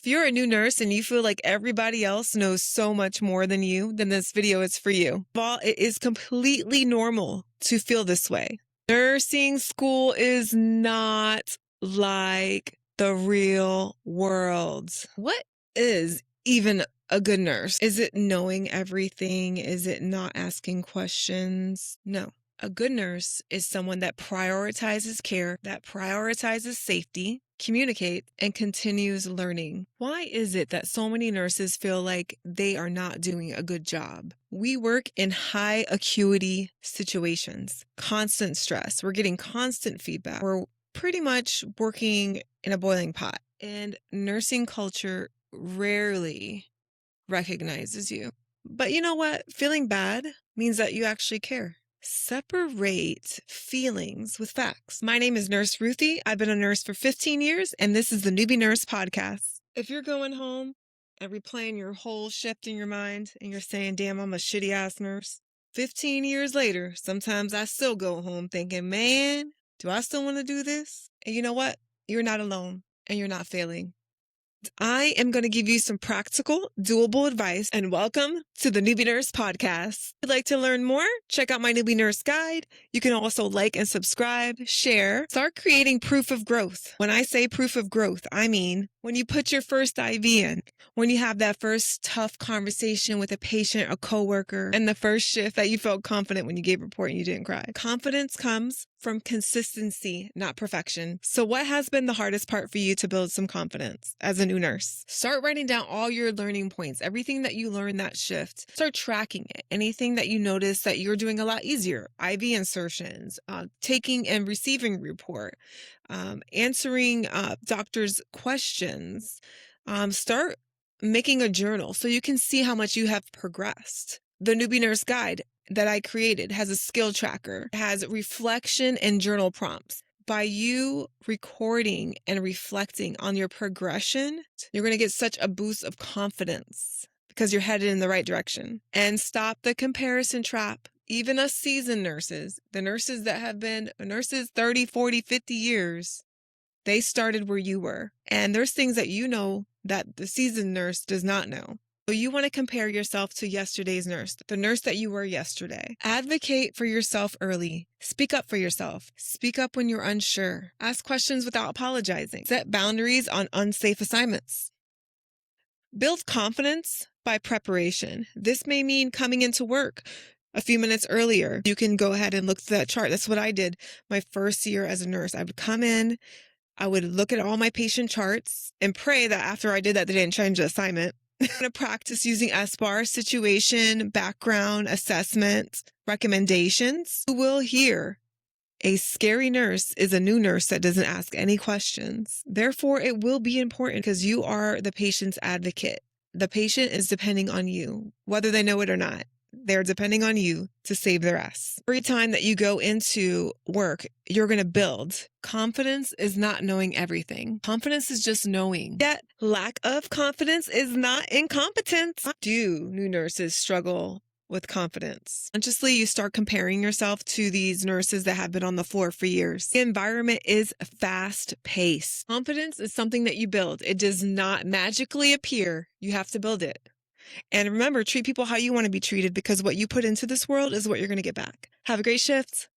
If you're a new nurse and you feel like everybody else knows so much more than you, then this video is for you. While it is completely normal to feel this way, nursing school is not like the real world. What is even a good nurse? Is it knowing everything? Is it not asking questions? No. A good nurse is someone that prioritizes care, that prioritizes safety, communicates, and continues learning. Why is it that so many nurses feel like they are not doing a good job? We work in high acuity situations, constant stress. We're getting constant feedback. We're pretty much working in a boiling pot. And nursing culture rarely recognizes you. But you know what? Feeling bad means that you actually care. Separate feelings with facts. My name is Nurse Ruthy. I've been a nurse for 15 years, and this is the Newbie Nurse Podcast. If you're going home and replaying your whole shift in your mind and you're saying, damn, I'm a shitty ass nurse, 15 years later, sometimes I still go home thinking, man, do I still want to do this? And you know what? You're not alone and you're not failing. I am going to give you some practical, doable advice, and welcome to the Newbie Nurse Podcast. If you'd like to learn more, check out my Newbie Nurse Guide. You can also like and subscribe, share, start creating proof of growth. When I say proof of growth, I mean when you put your first IV in, when you have that first tough conversation with a patient, a coworker, and the first shift that you felt confident when you gave a report and you didn't cry. Confidence comes from consistency, not perfection. So what has been the hardest part for you to build some confidence as a new nurse? Start writing down all your learning points, everything that you learned that shift. Start tracking it. Anything that you notice that you're doing a lot easier. IV insertions, taking and receiving report, answering doctors' questions. Start making a journal so you can see how much you have progressed. The Newbie Nurse Guide that I created has a skill tracker, has reflection and journal prompts. By you recording and reflecting on your progression, you're going to get such a boost of confidence because you're headed in the right direction. And stop the comparison trap. Even us seasoned nurses, the nurses that have been nurses 30, 40, 50 years, they started where you were. And there's things that you know that the seasoned nurse does not know. So you want to compare yourself to yesterday's nurse, the nurse that you were yesterday. Advocate for yourself early. Speak up for yourself. Speak up when you're unsure. Ask questions without apologizing. Set boundaries on unsafe assignments. Build confidence by preparation. This may mean coming into work a few minutes earlier. You can go ahead and look through that chart. That's what I did my first year as a nurse. I would come in, I would look at all my patient charts and pray that after I did that, they didn't change the assignment. I'm going to practice using SBAR, situation, background, assessment, recommendations. You will hear a scary nurse is a new nurse that doesn't ask any questions. Therefore, it will be important because you are the patient's advocate. The patient is depending on you, whether they know it or not. They're depending on you to save their ass. Every time that you go into work, you're going to build. Confidence is not knowing everything. Confidence is just knowing. That lack of confidence is not incompetence. Do new nurses struggle with confidence? Consciously, you start comparing yourself to these nurses that have been on the floor for years. The environment is fast-paced. Confidence is something that you build. It does not magically appear. You have to build it. And remember, treat people how you want to be treated because what you put into this world is what you're going to get back. Have a great shift.